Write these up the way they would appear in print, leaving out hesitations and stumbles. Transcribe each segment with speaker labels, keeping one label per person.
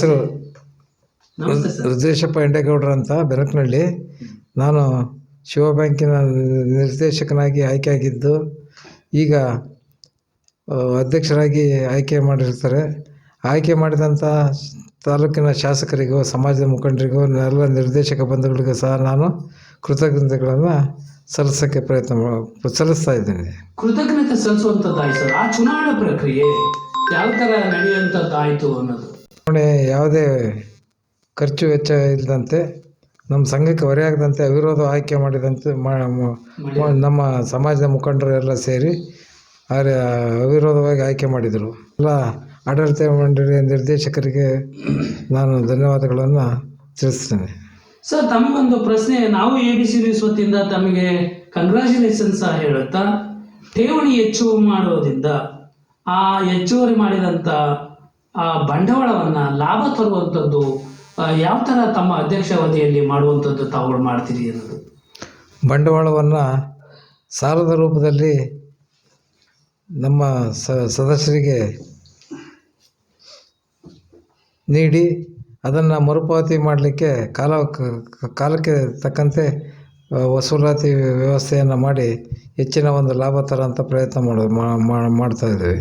Speaker 1: ಹೆಸರು
Speaker 2: ನಮಸ್ತೆ ಸರ್.
Speaker 1: ರುದ್ರೇಶಪ್ಪ ಎಂಡೇಗೌಡರು ಅಂತ ಬೆನಕನಹಳ್ಳಿ. ನಾನು ಶಿವ ಬ್ಯಾಂಕಿನ ನಿರ್ದೇಶಕನಾಗಿ ಆಯ್ಕೆಯಾಗಿದ್ದು ಈಗ ಅಧ್ಯಕ್ಷರಾಗಿ ಆಯ್ಕೆ ಮಾಡಿರ್ತಾರೆ. ಆಯ್ಕೆ ಮಾಡಿದಂಥ ತಾಲೂಕಿನ ಶಾಸಕರಿಗೂ ಸಮಾಜದ ಮುಖಂಡರಿಗೂ ಎಲ್ಲ ನಿರ್ದೇಶಕ ಬಂಧುಗಳಿಗೂ ಸಹ ನಾನು ಕೃತಜ್ಞತೆಗಳನ್ನು ಸಲ್ಲಿಸ್ತಾ ಇದ್ದೀನಿ.
Speaker 2: ಕೃತಜ್ಞತೆ ಸಲ್ಲಿಸುವಂಥದ್ದಾಯ್ತು ಸರ್. ಆ ಚುನಾವಣಾ ಪ್ರಕ್ರಿಯೆ ಯಾವ ಥರ ನಡೆಯುವಂಥದ್ದಾಯಿತು ಅನ್ನೋದು
Speaker 1: ಯಾವುದೇ ಖರ್ಚು ವೆಚ್ಚ ಇಲ್ಲದಂತೆ ನಮ್ಮ ಸಂಘಕ್ಕೆ ಹೊರೆಯಾಗದಂತೆ ಅವಿರೋಧ ಆಯ್ಕೆ ಮಾಡಿದಂತೆ ನಮ್ಮ ಸಮಾಜದ ಮುಖಂಡರು ಎಲ್ಲ ಸೇರಿ ಅವಿರೋಧವಾಗಿ ಆಯ್ಕೆ ಮಾಡಿದರು. ಎಲ್ಲ ಆಡಳಿತ ಮಂಡಳಿಯ ನಿರ್ದೇಶಕರಿಗೆ ನಾನು ಧನ್ಯವಾದಗಳನ್ನು ತಿಳಿಸ್ತೇನೆ.
Speaker 2: ಸರ್, ತಮಗೊಂದು ಪ್ರಶ್ನೆ. ನಾವು ABC ನ್ಯೂಸ್ ವತಿಯಿಂದ ತಮಗೆ ಕಂಗ್ರ್ಯಾಚುಲೇಷನ್ಸ್ ಹೇಳುತ್ತಾ, ಠೇವಣಿ ಹೆಚ್ಚುವರಿ ಮಾಡೋದ್ರಿಂದ ಆ ಹೆಚ್ಚುವರಿ ಮಾಡಿದಂಥ ಆ ಬಂಡವಾಳವನ್ನು ಲಾಭ ತರುವಂಥದ್ದು ಯಾವ ಥರ ತಮ್ಮ ಅಧ್ಯಕ್ಷ ಅವಧಿಯಲ್ಲಿ ಮಾಡುವಂಥದ್ದು ತಾವುಗಳು ಮಾಡ್ತೀರಿ ಅನ್ನೋದು.
Speaker 1: ಬಂಡವಾಳವನ್ನು ಸಾಲದ ರೂಪದಲ್ಲಿ ನಮ್ಮ ಸದಸ್ಯರಿಗೆ ನೀಡಿ ಅದನ್ನು ಮರುಪಾವತಿ ಮಾಡಲಿಕ್ಕೆ ಕಾಲಕ್ಕೆ ತಕ್ಕಂತೆ ವಸೂಲಾತಿ ವ್ಯವಸ್ಥೆಯನ್ನು ಮಾಡಿ ಹೆಚ್ಚಿನ ಒಂದು ಲಾಭ ತರೋಂಥ ಪ್ರಯತ್ನ ಮಾಡ್ತಾಯಿದ್ದೀವಿ.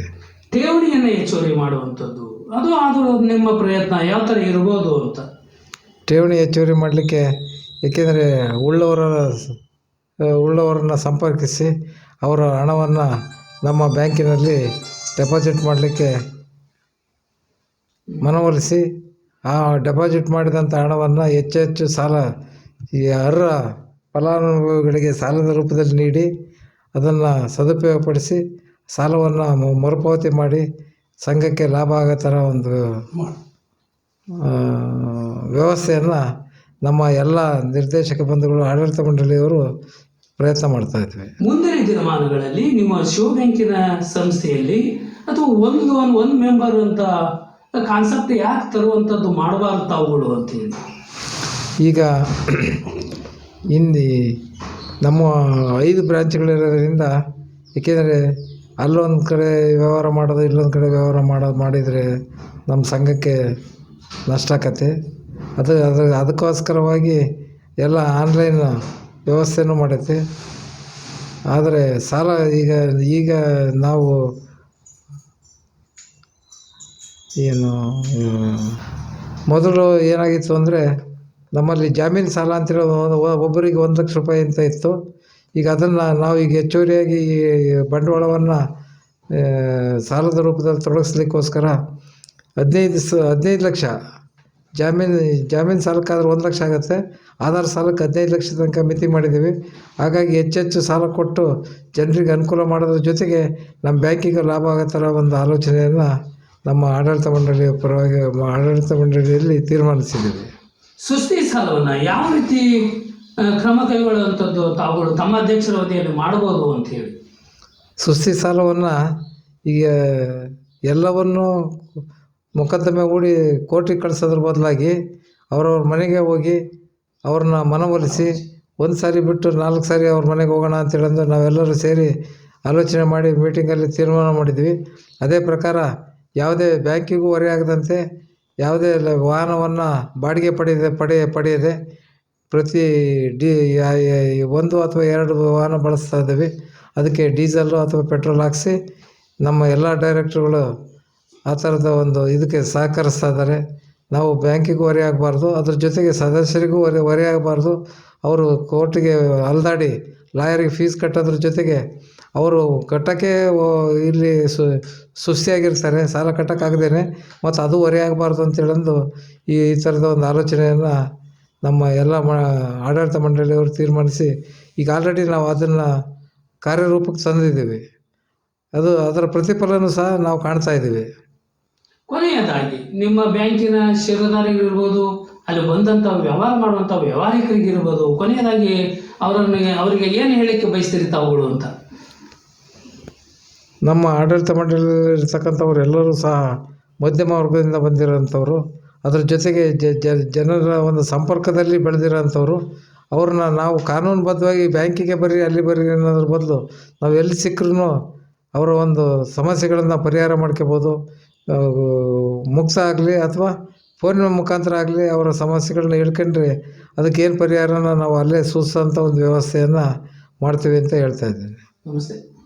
Speaker 2: ಠೇವಣಿಯನ್ನು ಹೆಚ್ಚುವರಿ ಮಾಡುವಂಥದ್ದು ಅದು ನಿಮ್ಮ ಪ್ರಯತ್ನ ಯಾವ ಥರ ಇರ್ಬೋದು ಅಂತ.
Speaker 1: ಠೇವಣಿ ಹೆಚ್ಚುವರಿ ಮಾಡಲಿಕ್ಕೆ, ಏಕೆಂದರೆ ಉಳ್ಳವರನ್ನು ಸಂಪರ್ಕಿಸಿ ಅವರ ಹಣವನ್ನು ನಮ್ಮ ಬ್ಯಾಂಕಿನಲ್ಲಿ ಡೆಪಾಸಿಟ್ ಮಾಡಲಿಕ್ಕೆ ಮನವೊಲಿಸಿ ಆ ಡೆಪಾಸಿಟ್ ಮಾಡಿದಂಥ ಹಣವನ್ನು ಹೆಚ್ಚು ಅರ್ಹ ಫಲಾನುಭವಿಗಳಿಗೆ ಸಾಲದ ರೂಪದಲ್ಲಿ ನೀಡಿ ಅದನ್ನು ಸದುಪಯೋಗಪಡಿಸಿ ಸಾಲವನ್ನು ಮರುಪಾವತಿ ಮಾಡಿ ಸಂಘಕ್ಕೆ ಲಾಭ ಆಗೋ ಥರ ಒಂದು ವ್ಯವಸ್ಥೆಯನ್ನು ನಮ್ಮ ಎಲ್ಲ ನಿರ್ದೇಶಕ ಬಂಧುಗಳು, ಆಡಳಿತ ಮಂಡಳಿಯವರು ಪ್ರಯತ್ನ ಮಾಡ್ತಾಯಿದ್ವಿ.
Speaker 2: ಮುಂದಿನ ದಿನಮಾನಗಳಲ್ಲಿ ನಿಮ್ಮ ಶಿವ ಬ್ಯಾಂಕಿನ ಸಂಸ್ಥೆಯಲ್ಲಿ ಅಥವಾ ಒಂದು ಮೆಂಬರ್ ಅಂತ ಕಾನ್ಸೆಪ್ಟ್ ಯಾಕೆ ತರುವಂಥದ್ದು ಮಾಡಬಾರ್ದು ತಾವುಗಳು ಅಂತೇಳಿ?
Speaker 1: ಈಗ ನಮ್ಮ 5 ಬ್ರಾಂಚ್ಗಳಿರೋದ್ರಿಂದ, ಏಕೆಂದರೆ ಅಲ್ಲೊಂದು ಕಡೆ ವ್ಯವಹಾರ ಮಾಡೋದು, ಇಲ್ಲೊಂದು ಕಡೆ ವ್ಯವಹಾರ ಮಾಡಿದರೆ ನಮ್ಮ ಸಂಘಕ್ಕೆ ನಷ್ಟ ಆಕತ್ತೆ. ಅದಕ್ಕೋಸ್ಕರವಾಗಿ ಎಲ್ಲ ಆನ್ಲೈನ್ ವ್ಯವಸ್ಥೆನೂ ಮಾಡೈತೆ. ಆದರೆ ಸಾಲ ಈಗ ನಾವು ಮೊದಲು ಏನಾಗಿತ್ತು ಅಂದರೆ, ನಮ್ಮಲ್ಲಿ ಜಾಮೀನು ಸಾಲ ಅಂತೇಳಿ ಒಬ್ಬರಿಗೆ 1 ಲಕ್ಷ ರೂಪಾಯಿ ಅಂತ ಇತ್ತು. ಈಗ ಅದನ್ನು ನಾವೀಗ ಹೆಚ್ಚುವರಿಯಾಗಿ ಬಂಡವಾಳವನ್ನು ಸಾಲದ ರೂಪದಲ್ಲಿ ತೊಡಗಿಸ್ಲಿಕ್ಕೋಸ್ಕರ 15 ಲಕ್ಷ ಜಾಮೀನು ಸಾಲಕ್ಕಾದ್ರೆ 1 ಲಕ್ಷ ಆಗುತ್ತೆ. ಆಧಾರ ಸಾಲಕ್ಕೆ 15 ಲಕ್ಷ ತನಕ ಮಿತಿ ಮಾಡಿದ್ದೀವಿ. ಹಾಗಾಗಿ ಹೆಚ್ಚೆಚ್ಚು ಸಾಲ ಕೊಟ್ಟು ಜನರಿಗೆ ಅನುಕೂಲ ಮಾಡೋದ್ರ ಜೊತೆಗೆ ನಮ್ಮ ಬ್ಯಾಂಕಿಗೆ ಲಾಭ ಆಗೋ ಥರ ಒಂದು ಆಲೋಚನೆಯನ್ನು ನಮ್ಮ ಆಡಳಿತ ಮಂಡಳಿಯಲ್ಲಿ ತೀರ್ಮಾನಿಸಿದ್ದೀವಿ.
Speaker 2: ಸುಸ್ಥಿ ಸಾಲವನ್ನು ಯಾವ ರೀತಿ ಕ್ರಮ ಕೈಗೊಳ್ಳುವಂಥದ್ದು ತಾವುಗಳು ತಮ್ಮ ಅಧ್ಯಕ್ಷರ ಅವಧಿಯಲ್ಲಿ ಮಾಡ್ಬೋದು ಅಂತ ಹೇಳಿ?
Speaker 1: ಸುಸ್ಥಿ ಸಾಲವನ್ನು ಈಗ ಎಲ್ಲವನ್ನು ಮೊಕದ್ದಮೆ ಹೂಡಿ ಕೋರ್ಟಿಗೆ ಕಳಿಸೋದ್ರ ಬದಲಾಗಿ ಅವ್ರವ್ರ ಮನೆಗೆ ಹೋಗಿ ಅವ್ರನ್ನ ಮನವೊಲಿಸಿ 1 ಸಾರಿ ಬಿಟ್ಟು 4 ಸಾರಿ ಅವ್ರ ಮನೆಗೆ ಹೋಗೋಣ ಅಂತೇಳಂದು ನಾವೆಲ್ಲರೂ ಸೇರಿ ಆಲೋಚನೆ ಮಾಡಿ ಮೀಟಿಂಗಲ್ಲಿ ತೀರ್ಮಾನ ಮಾಡಿದ್ವಿ. ಅದೇ ಪ್ರಕಾರ ಯಾವುದೇ ಬ್ಯಾಂಕಿಗೂ ಹೊರೆಯಾಗದಂತೆ, ಯಾವುದೇ ವಾಹನವನ್ನು ಬಾಡಿಗೆ ಪಡೆಯದೆ ಪ್ರತಿ 1 ಅಥವಾ 2 ವಾಹನ ಬಳಸ್ತಾ ಇದ್ದೀವಿ. ಅದಕ್ಕೆ ಡೀಸೆಲ್ಲು ಅಥವಾ ಪೆಟ್ರೋಲ್ ಹಾಕಿಸಿ ನಮ್ಮ ಎಲ್ಲ ಡೈರೆಕ್ಟ್ರುಗಳು ಆ ಥರದ ಒಂದು ಇದಕ್ಕೆ ಸಹಕರಿಸ್ತಾ ಇದ್ದಾರೆ. ನಾವು ಬ್ಯಾಂಕಿಗೂ ಹೊರೆಯಾಗಬಾರ್ದು, ಅದ್ರ ಜೊತೆಗೆ ಸದಸ್ಯರಿಗೂ ಹೊರೆಯಾಗಬಾರ್ದು. ಅವರು ಕೋರ್ಟಿಗೆ ಅಲ್ದಾಡಿ ಲಾಯರಿಗೆ ಫೀಸ್ ಕಟ್ಟೋದ್ರ ಜೊತೆಗೆ ಅವರು ಕಟ್ಟೋಕ್ಕೆ ಇಲ್ಲಿ ಸುಸ್ತಿಯಾಗಿರ್ತಾರೆ, ಸಾಲ ಕಟ್ಟೋಕ್ಕಾಗದೇನೆ. ಮತ್ತು ಅದು ಹೊರೆಯಾಗಬಾರ್ದು ಅಂತೇಳಂದು ಈ ಥರದ ಒಂದು ಆಲೋಚನೆಯನ್ನು ನಮ್ಮ ಎಲ್ಲ ಆಡಳಿತ ಮಂಡಳಿಯವರು ತೀರ್ಮಾನಿಸಿ ಈಗ ಆಲ್ರೆಡಿ ನಾವು ಅದನ್ನು ಕಾರ್ಯರೂಪಕ್ಕೆ ತಂದಿದ್ದೀವಿ. ಅದರ ಪ್ರತಿಫಲನೂ ಸಹ ನಾವು ಕಾಣ್ತಾ ಇದ್ದೀವಿ.
Speaker 2: ಕೊನೆಯದಾಗಿ ನಿಮ್ಮ ಬ್ಯಾಂಕಿನ ಷೇರುದಾರರಿಗಿರ್ಬೋದು, ಅಲ್ಲಿ ಬಂದಂಥ ವ್ಯವಹಾರ ಮಾಡುವಂಥ ವ್ಯವಹಾರಿಕರಿಗಿರ್ಬೋದು, ಕೊನೆಯದಾಗಿ ಅವರಿಗೆ ಏನು ಹೇಳಲಿಕ್ಕೆ ಬಯಸ್ತೀರಿ ತಾವುಗಳು ಅಂತ?
Speaker 1: ನಮ್ಮ ಆಡಳಿತ ಮಂಡಳಿಯಲ್ಲಿರ್ತಕ್ಕಂಥವ್ರು ಎಲ್ಲರೂ ಸಹ ಮಧ್ಯಮ ವರ್ಗದಿಂದ ಬಂದಿರೋಂಥವ್ರು, ಅದ್ರ ಜೊತೆಗೆ ಜನರ ಒಂದು ಸಂಪರ್ಕದಲ್ಲಿ ಬೆಳೆದಿರೋಂಥವ್ರು. ಅವ್ರನ್ನ ನಾವು ಕಾನೂನುಬದ್ಧವಾಗಿ ಬ್ಯಾಂಕಿಗೆ ಬರ್ರಿ, ಅಲ್ಲಿ ಬರ್ರಿ ಅನ್ನೋದ್ರ ಬದಲು ನಾವು ಎಲ್ಲಿ ಸಿಕ್ಕರೂ ಅವರ ಒಂದು ಸಮಸ್ಯೆಗಳನ್ನು ಪರಿಹಾರ ಮಾಡ್ಕೋಬೋದು. ಮುಕ್ತ ಆಗಲಿ ಅಥವಾ ಫೋನಿನ ಮುಖಾಂತರ ಆಗಲಿ ಅವರ ಸಮಸ್ಯೆಗಳನ್ನ ಹೇಳ್ಕೊಂಡ್ರೆ ಅದಕ್ಕೇನು ಪರಿಹಾರನ ನಾವು ಅಲ್ಲೇ ಸೂಚಿಸೋಂಥ ಒಂದು ವ್ಯವಸ್ಥೆಯನ್ನು ಮಾಡ್ತೀವಿ ಅಂತ ಹೇಳ್ತಾ ಇದ್ದೀನಿ.
Speaker 2: ನಮಸ್ತೆ.